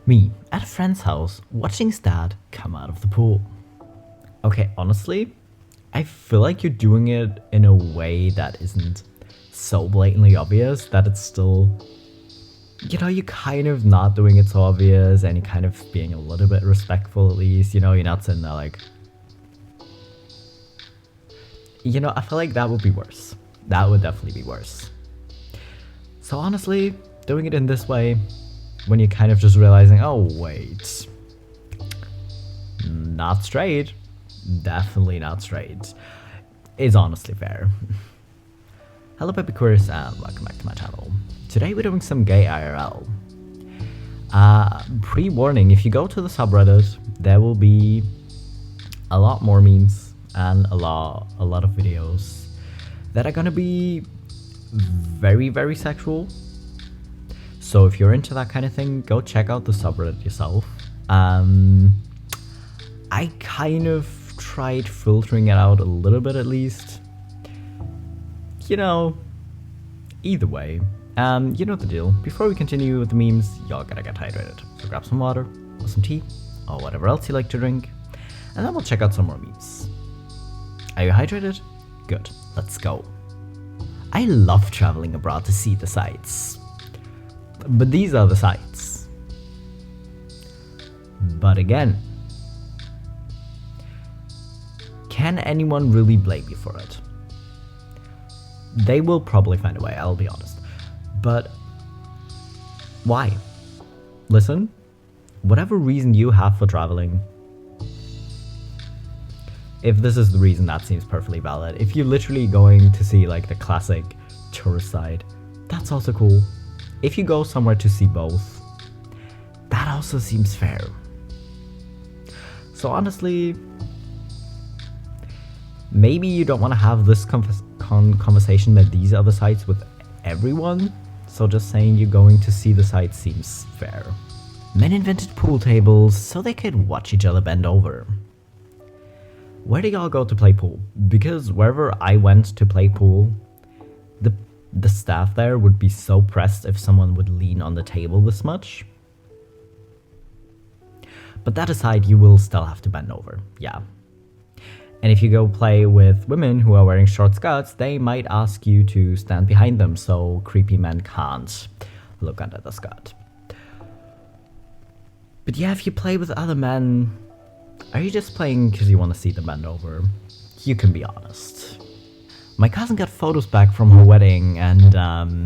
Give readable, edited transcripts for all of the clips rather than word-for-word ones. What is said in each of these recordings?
Me, at a friend's house, watching his dad come out of the pool. Okay, honestly, I feel like you're doing it in a way that isn't so blatantly obvious that it's still, you're kind of not doing it so obvious and you're kind of being a little bit respectful at least, you're not sitting there like, I feel like that would be worse. That would definitely be worse. So honestly, doing it in this way, when you're kind of just realizing, oh wait, not straight, definitely not straight, is honestly fair. Hello BabyQueers and welcome back to my channel. Today we're doing some gay IRL. Pre-warning, if you go to the subreddit, there will be a lot more memes and a lot of videos that are gonna be very, very sexual. So if you're into that kind of thing, go check out the subreddit yourself. I kind of tried filtering it out a little bit at least. Either way, you know the deal. Before we continue with the memes, y'all gotta get hydrated. So grab some water, or some tea, or whatever else you like to drink, and then we'll check out some more memes. Are you hydrated? Good, let's go. I love traveling abroad to see the sights. But these are the sights. But again, can anyone really blame you for it? They will probably find a way, I'll be honest. But why? Listen, whatever reason you have for traveling, if this is the reason, that seems perfectly valid. If you're literally going to see like the classic tourist side, that's also cool. If you go somewhere to see both, that also seems fair. So honestly, maybe you don't want to have this conversation that these are the sites with everyone, so just saying you're going to see the sites seems fair. Men invented pool tables so they could watch each other bend over. Where do y'all go to play pool? Because wherever I went to play pool, the staff there would be so pressed if someone would lean on the table this much. But that aside, you will still have to bend over, yeah. And if you go play with women who are wearing short skirts, they might ask you to stand behind them so creepy men can't look under the skirt. But yeah, if you play with other men, are you just playing because you want to see them bend over? You can be honest. My cousin got photos back from her wedding, and I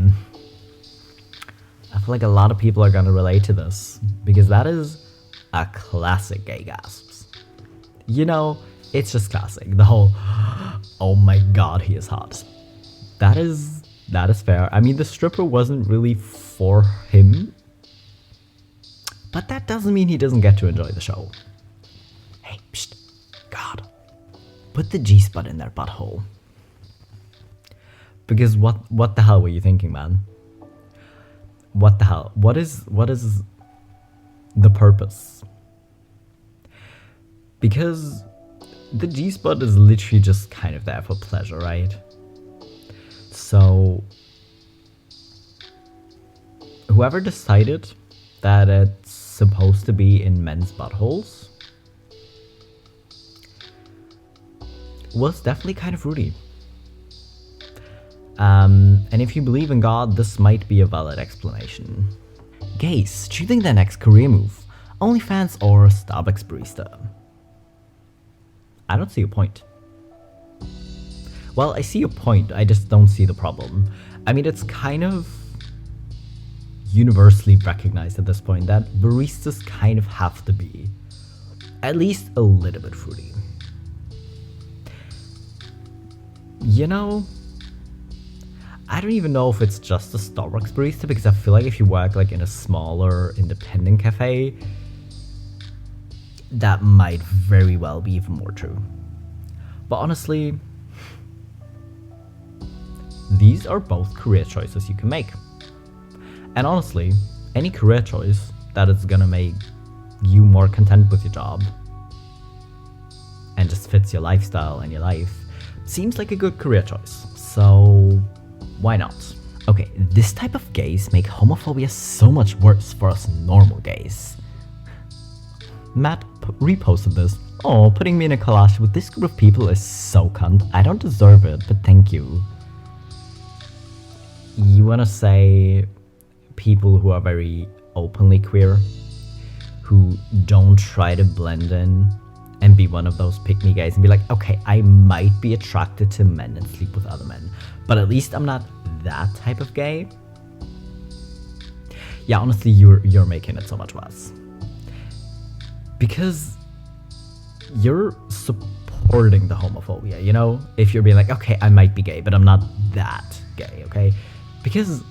feel like a lot of people are gonna relate to this, because that is a classic gay gasps. It's just classic. The whole, oh my god, he is hot. That is fair. I mean, the stripper wasn't really for him, but that doesn't mean he doesn't get to enjoy the show. Hey, psst, God, put the G-spot in their butthole. Because what the hell were you thinking, man? What the hell? What is the purpose? Because the G-spot is literally just kind of there for pleasure, right? So whoever decided that it's supposed to be in men's buttholes was definitely kind of rude. And if you believe in God, this might be a valid explanation. Gays choosing their next career move, OnlyFans or Starbucks barista. I don't see a point. Well, I see a point, I just don't see the problem. I mean, it's kind of universally recognized at this point that baristas kind of have to be at least a little bit fruity. I don't even know if it's just a Starbucks barista, because I feel like if you work like in a smaller independent cafe, that might very well be even more true. But honestly, these are both career choices you can make. And honestly, any career choice that is gonna make you more content with your job and just fits your lifestyle and your life seems like a good career choice. So why not? Okay, this type of gays make homophobia so much worse for us normal gays. Matt reposted this. Oh, putting me in a collage with this group of people is so cunt. I don't deserve it, but thank you. You wanna say people who are very openly queer, who don't try to blend in and be one of those pick-me gays and be like, okay, I might be attracted to men and sleep with other men, but at least I'm not that type of gay. Yeah, honestly, you're making it so much worse. Because you're supporting the homophobia, you know? If you're being like, okay, I might be gay, but I'm not that gay, okay? Because,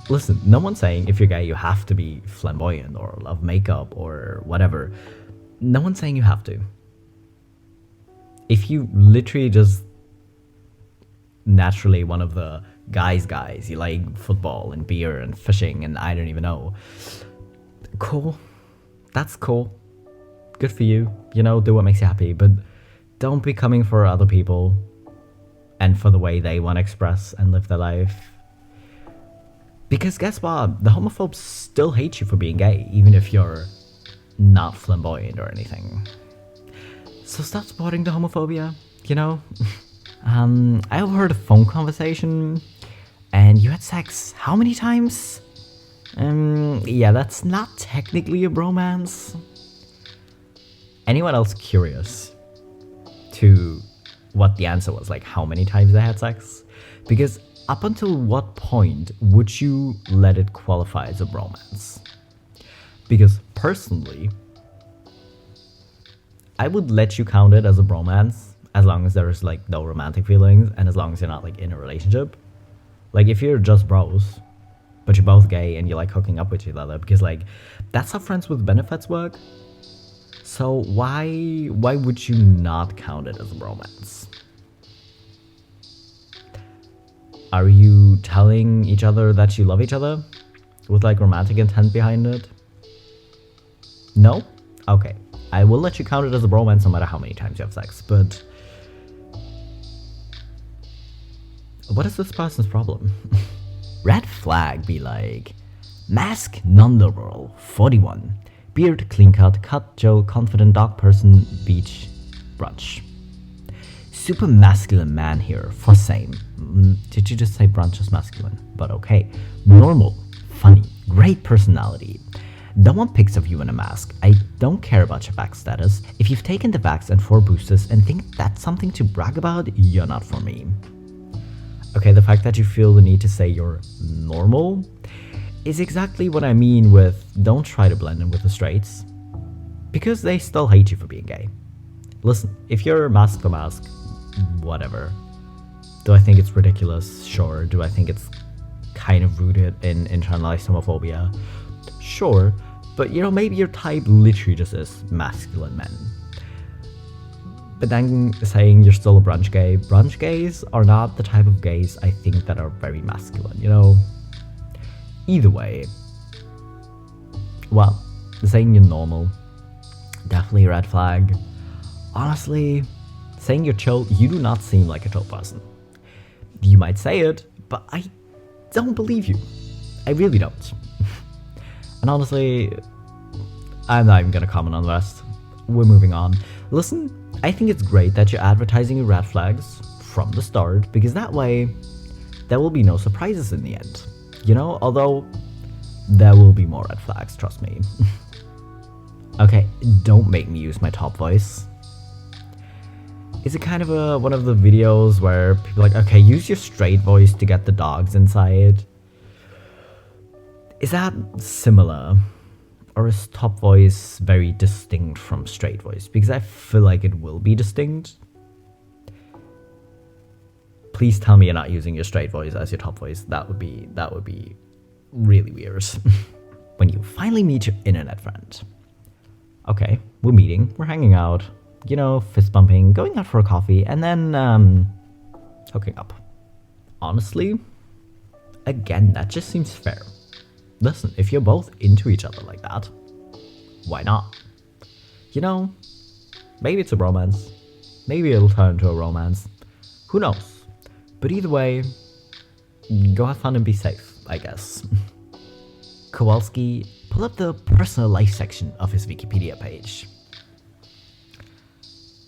listen, no one's saying if you're gay you have to be flamboyant or love makeup or whatever. No one's saying you have to. If you literally just naturally one of the guys, you like football and beer and fishing and I don't even know. Cool. That's cool. Good for you. You know, do what makes you happy, but don't be coming for other people and for the way they want to express and live their life. Because guess what? The homophobes still hate you for being gay, even if you're not flamboyant or anything. So stop supporting the homophobia, you know? I overheard a phone conversation and you had sex how many times? Yeah, that's not technically a bromance. Anyone else curious to what the answer was, like how many times they had sex? Because up until what point would you let it qualify as a bromance? Because personally, I would let you count it as a bromance as long as there's like no romantic feelings and as long as you're not like in a relationship. Like if you're just bros, but you're both gay and you like hooking up with each other, because like that's how friends with benefits work. So why would you not count it as a bromance? Are you telling each other that you love each other with like romantic intent behind it? No? Okay. I will let you count it as a bromance no matter how many times you have sex, but what is this person's problem? Red flag be like, mask non-liberal, 41, beard clean cut Joe, confident dog person, beach, brunch. Super masculine man here, for same. Did you just say brunch is masculine? But okay. Normal, funny, great personality. Don't want pics of you in a mask. I don't care about your vax status. If you've taken the vax and 4 boosters and think that's something to brag about, you're not for me. Okay, the fact that you feel the need to say you're normal is exactly what I mean with don't try to blend in with the straights. Because they still hate you for being gay. Listen, if you're mask to mask, whatever. Do I think it's ridiculous? Sure. Do I think it's kind of rooted in internalized homophobia? Sure. But you know, maybe your type literally just is masculine men. But then saying you're still a brunch gay, brunch gays are not the type of gays I think that are very masculine, you know? Either way. Well, saying you're normal, definitely a red flag. Honestly, saying you're chill, you do not seem like a chill person. You might say it, but I don't believe you. I really don't. And honestly, I'm not even gonna comment on the rest. We're moving on. Listen, I think it's great that you're advertising your red flags from the start, because that way there will be no surprises in the end. You know, although there will be more red flags, trust me. Okay, don't make me use my top voice. Is it kind of one of the videos where people are like, okay, use your straight voice to get the dogs inside? Is that similar? Or is top voice very distinct from straight voice? Because I feel like it will be distinct. Please tell me you're not using your straight voice as your top voice. That would be really weird. When you finally meet your internet friend. Okay, we're meeting, we're hanging out, you know, fist bumping, going out for a coffee, and then hooking up. Honestly, again, that just seems fair. Listen, if you're both into each other like that, why not? You know, maybe it's a romance. Maybe it'll turn into a romance. Who knows? But either way, go have fun and be safe, I guess. Kowalski pull up the personal life section of his Wikipedia page.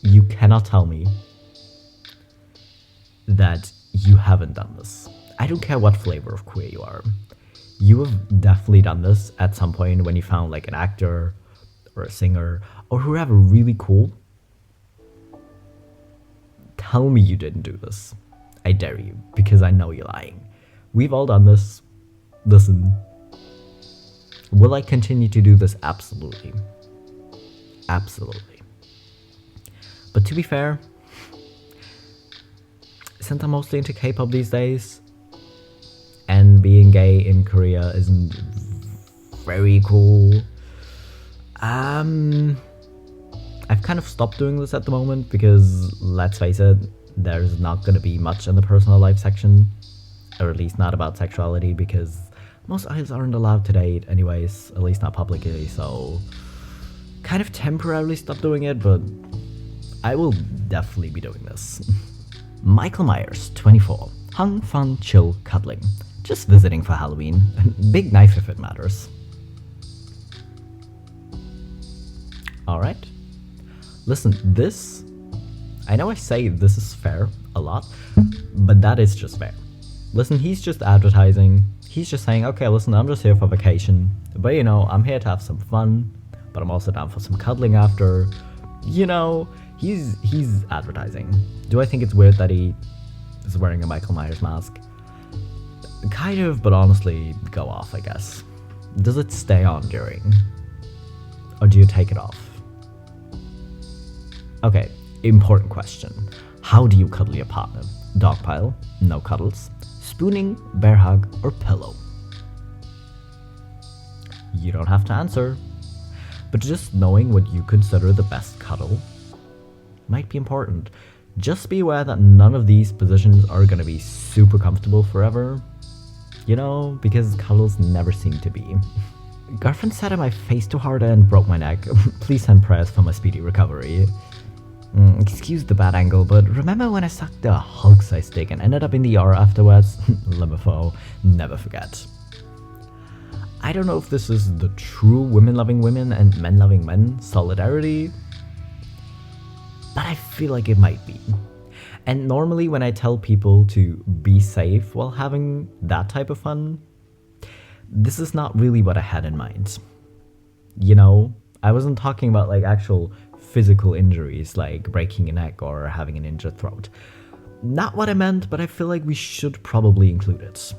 You cannot tell me that you haven't done this. I don't care what flavor of queer you are. You have definitely done this at some point when you found like an actor or a singer or whoever really cool. Tell me you didn't do this. I dare you, because I know you're lying. We've all done this. Listen. Will I continue to do this? Absolutely. Absolutely. But to be fair, since I'm mostly into K-pop these days, and being gay in Korea isn't very cool, I've kind of stopped doing this at the moment because, let's face it, there's not going to be much in the personal life section, or at least not about sexuality, because most idols aren't allowed to date anyways, at least not publicly, so kind of temporarily stopped doing it, but I will definitely be doing this. Michael Myers, 24. Hung, fun, chill, cuddling. Just visiting for Halloween. Big knife if it matters. Alright. Listen, this... I know I say this is fair a lot, but that is just fair. Listen, he's just advertising. He's just saying, okay, listen, I'm just here for vacation. But you know, I'm here to have some fun, but I'm also down for some cuddling after. You know, he's advertising. Do I think it's weird that he is wearing a Michael Myers mask? Kind of, but honestly, go off, I guess. Does it stay on during? Or do you take it off? Okay, important question. How do you cuddle your partner? Dog pile, no cuddles, spooning, bear hug, or pillow? You don't have to answer, but just knowing what you consider the best cuddle might be important. Just be aware that none of these positions are gonna be super comfortable forever, you know, because cuddles never seem to be. Girlfriend sat on my face too hard and broke my neck. Please send prayers for my speedy recovery. Excuse the bad angle, but remember when I sucked the Hulk-sized dick and ended up in the ER afterwards? Limifo, never forget. I don't know if this is the true women-loving women and men-loving men solidarity, but I feel like it might be. And normally when I tell people to be safe while having that type of fun, this is not really what I had in mind. You know, I wasn't talking about like actual physical injuries like breaking a neck or having an injured throat. Not what I meant, but I feel like we should probably include it.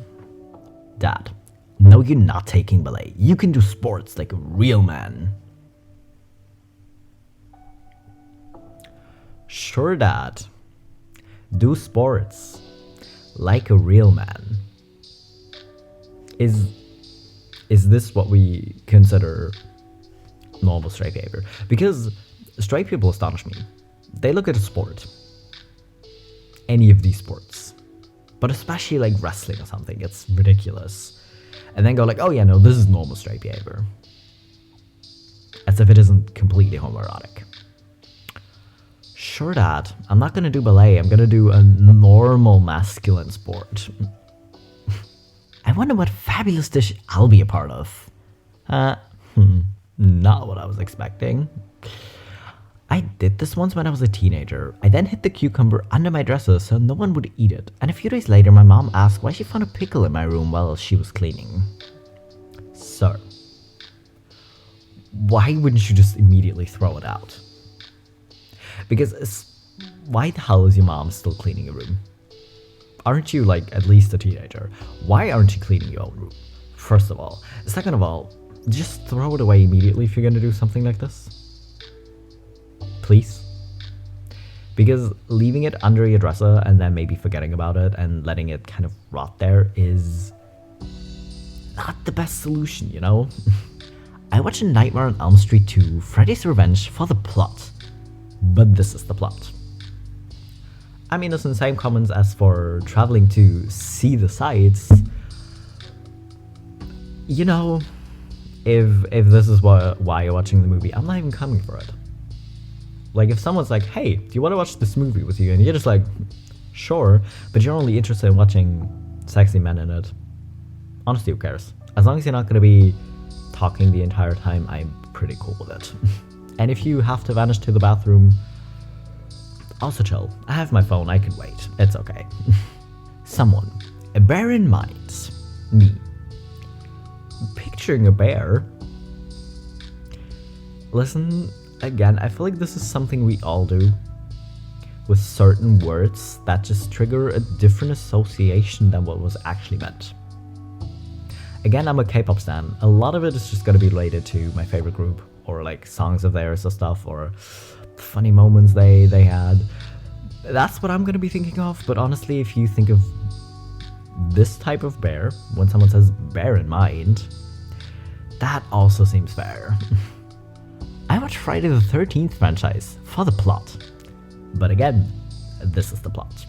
Dad, no, you're not taking ballet. You can do sports like a real man. Sure, Dad. Do sports like a real man. Is this what we consider normal straight behavior? Because straight people astonish me. They look at a sport, any of these sports, but especially like wrestling or something, it's ridiculous, and then go like, oh yeah, no, this is normal straight behavior, as if it isn't completely homoerotic. Sure, Dad, I'm not gonna do ballet, I'm gonna do a normal masculine sport. I wonder what fabulous dish I'll be a part of. Not what I was expecting. I did this once when I was a teenager. I then hid the cucumber under my dresser so no one would eat it. And a few days later, my mom asked why she found a pickle in my room while she was cleaning. Sir, why wouldn't you just immediately throw it out? Because why the hell is your mom still cleaning your room? Aren't you like at least a teenager? Why aren't you cleaning your own room? First of all. Second of all, just throw it away immediately if you're gonna do something like this. Please. Because leaving it under your dresser and then maybe forgetting about it and letting it kind of rot there is not the best solution, you know? I watched Nightmare on Elm Street 2, Freddy's Revenge for the plot. But this is the plot. I mean, it's the same comments as for traveling to see the sights. You know, if this is why you're watching the movie, I'm not even coming for it. Like, if someone's like, hey, do you want to watch this movie with you? And you're just like, sure, but you're only interested in watching sexy men in it. Honestly, who cares? As long as you're not going to be talking the entire time, I'm pretty cool with it. And if you have to vanish to the bathroom, Also chill, I have my phone, I can wait, it's okay. Someone, bear in mind, me, picturing a bear. Listen, again, I feel like this is something we all do with certain words that just trigger a different association than what was actually meant. Again, I'm a K-pop stan. A lot of it is just gonna be related to my favorite group, or like songs of theirs or stuff, or funny moments they had. That's what I'm gonna be thinking of, but honestly, if you think of this type of bear, when someone says bear in mind, that also seems fair. I watched Friday the 13th franchise for the plot. But again, this is the plot.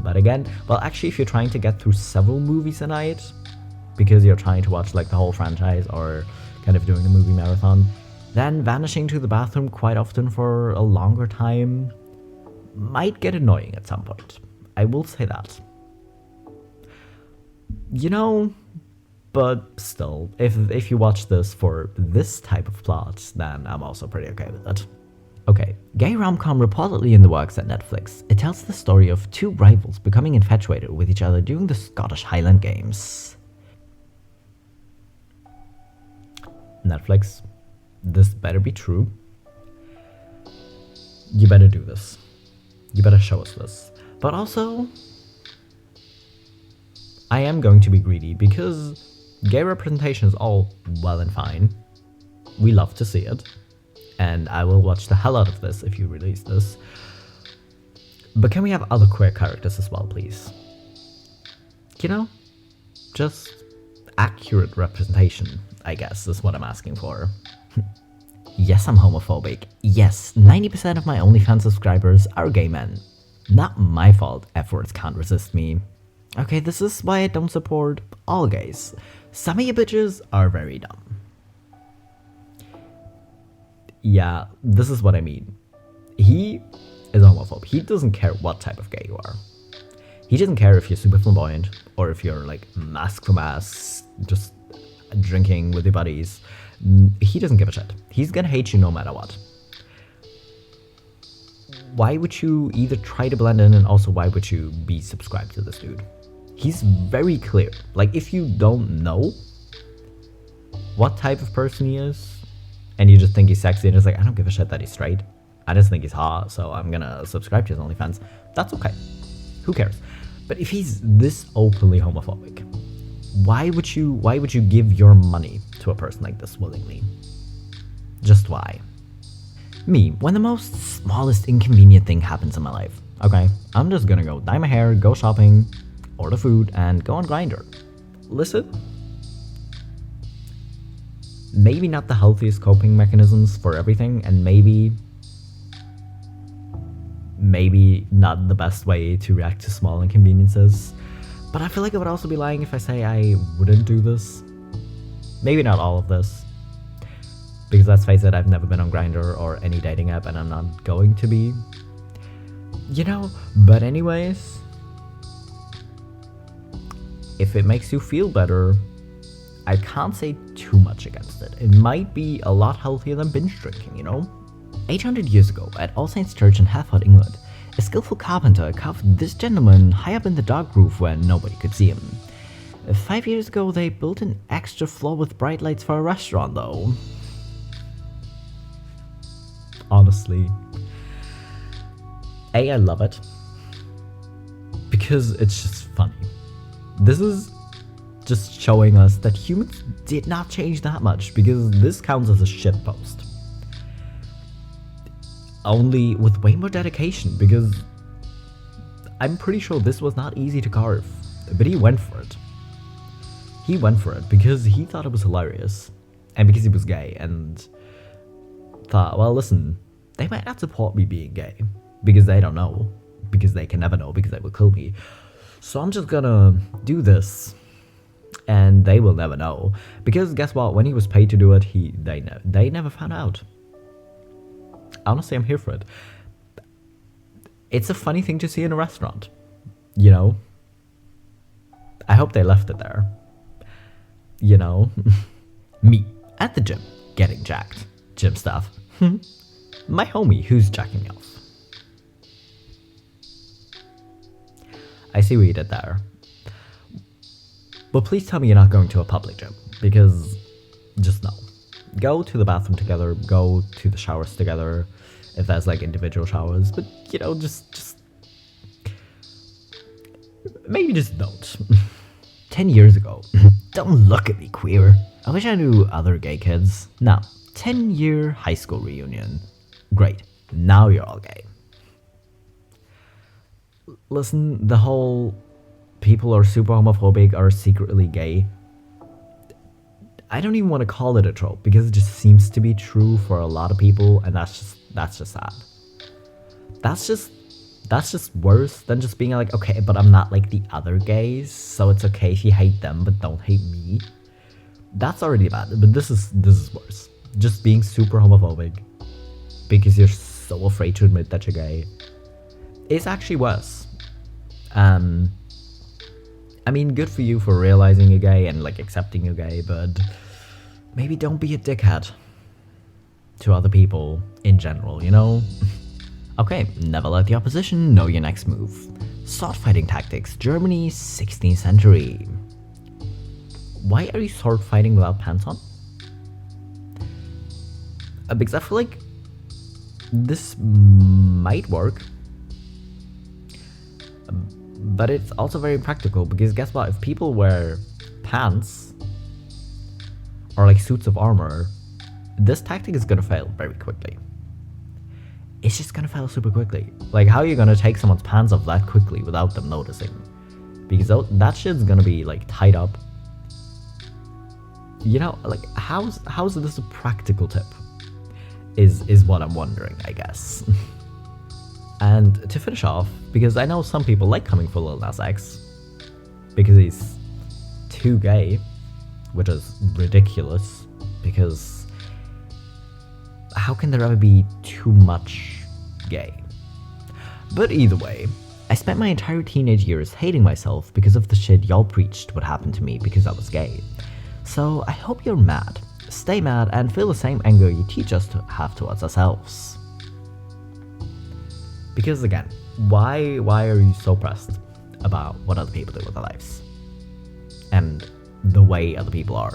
But again, well, actually, if you're trying to get through several movies a night, because you're trying to watch like the whole franchise or kind of doing a movie marathon, then vanishing to the bathroom quite often for a longer time might get annoying at some point. I will say that. You know, but still, if you watch this for this type of plot, then I'm also pretty okay with it. Okay, gay rom-com reportedly in the works at Netflix. It tells the story of two rivals becoming infatuated with each other during the Scottish Highland Games. Netflix, this better be true. You better do this. You better show us this. But also, I am going to be greedy because gay representation is all well and fine. We love to see it. And I will watch the hell out of this if you release this. But can we have other queer characters as well, please? You know? Just accurate representation, I guess, is what I'm asking for. Yes, I'm homophobic. Yes, 90% of my OnlyFans subscribers are gay men. Not my fault F-words can't resist me. Okay, this is why I don't support all gays. Some of you bitches are very dumb. Yeah, this is what I mean. He is a homophobe. He doesn't care what type of gay you are. He doesn't care if you're super flamboyant or if you're like mask for mask, just drinking with your buddies. He doesn't give a shit. He's gonna hate you no matter what. Why would you either try to blend in, and also why would you be subscribed to this dude? He's very clear. Like, if you don't know what type of person he is, and you just think he's sexy and just like, I don't give a shit that he's straight. I just think he's hot, so I'm gonna subscribe to his OnlyFans. That's okay. Who cares? But if he's this openly homophobic, why would you give your money to a person like this willingly? Just why? Me, when the most smallest inconvenient thing happens in my life, okay, I'm just gonna go dye my hair, go shopping, order food, and go on Grindr. Listen, maybe not the healthiest coping mechanisms for everything, and maybe not the best way to react to small inconveniences, but I feel like I would also be lying if I say I wouldn't do this. Maybe not all of this, because let's face it, I've never been on Grindr or any dating app, and I'm not going to be, you know. But anyways, if it makes you feel better, I can't say too much against it. It might be a lot healthier than binge drinking, you know? 800 years ago, at All Saints Church in Hereford, England, a skillful carpenter carved this gentleman high up in the dark roof where nobody could see him. 5 years ago, they built an extra floor with bright lights for a restaurant, though. Honestly, I love it, because it's just funny. This is just showing us that humans did not change that much, because this counts as a shitpost. Only with way more dedication, because I'm pretty sure this was not easy to carve, but he went for it. He went for it because he thought it was hilarious, and because he was gay, and thought, well, listen, they might not support me being gay, because they don't know, because they can never know, because they will kill me. So I'm just gonna do this, and they will never know, because guess what? When he was paid to do it, they never found out. Honestly, I'm here for it. It's a funny thing to see in a restaurant, you know? I hope they left it there. You know? Me, at the gym, getting jacked. Gym stuff. My homie who's jacking me off. I see what you did there. But please tell me you're not going to a public gym, because just no. Go to the bathroom together, go to the showers together, if there's like individual showers, but you know, just maybe just don't. 10 years ago, don't look at me, queer. I wish I knew other gay kids. Now, 10-year high school reunion. Great, now you're all gay. Listen, the whole people are super homophobic are secretly gay, I don't even want to call it a trope, because it just seems to be true for a lot of people, and that's just sad. That's just worse than just being like, okay, but I'm not like the other gays, so it's okay if you hate them, but don't hate me. That's already bad, but this is worse. Just being super homophobic because you're so afraid to admit that you're gay is actually worse. I mean, good for you for realizing you're gay and like accepting you're gay, but maybe don't be a dickhead to other people in general, you know? Okay, never let the opposition know your next move. Sword fighting tactics, Germany, 16th century. Why are you sword fighting without pants on? Because I feel like this might work, but it's also very practical, because guess what? If people wear pants or like suits of armor, this tactic is gonna fail very quickly. It's just gonna fail super quickly. Like, how are you gonna take someone's pants off that quickly without them noticing? Because that shit's gonna be like tied up. You know, like how's this a practical tip? Is what I'm wondering, I guess. And to finish off, because I know some people like coming for Lil Nas X because he's too gay, which is ridiculous, because how can there ever be too much gay? But either way, I spent my entire teenage years hating myself because of the shit y'all preached would happen to me because I was gay. So I hope you're mad. Stay mad and feel the same anger you teach us to have towards ourselves. Because again, why are you so pressed about what other people do with their lives? And the way other people are.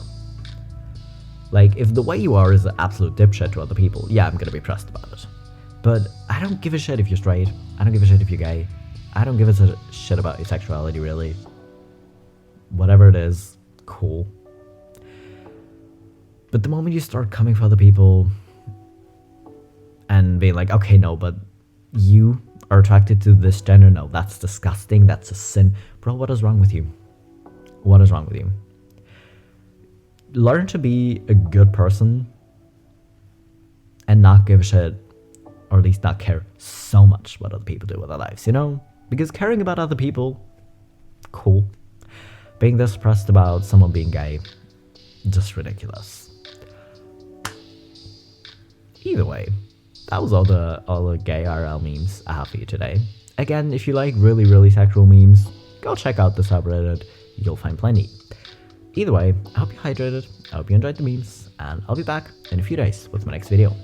Like, if the way you are is an absolute dipshit to other people, yeah, I'm gonna be pressed about it. But I don't give a shit if you're straight. I don't give a shit if you're gay. I don't give a shit about your sexuality, really. Whatever it is, cool. But the moment you start coming for other people and being like, okay, no, but you are attracted to this gender, no, that's disgusting, that's a sin. Bro, what is wrong with you? What is wrong with you? Learn to be a good person and not give a shit, or at least not care so much what other people do with their lives, you know? Because caring about other people, cool. Being this pressed about someone being gay, just ridiculous. Either way, that was all the gay RL memes I have for you today. Again, if you like really sexual memes, go check out the subreddit, you'll find plenty. Either way, I hope you hydrated, I hope you enjoyed the memes, and I'll be back in a few days with my next video.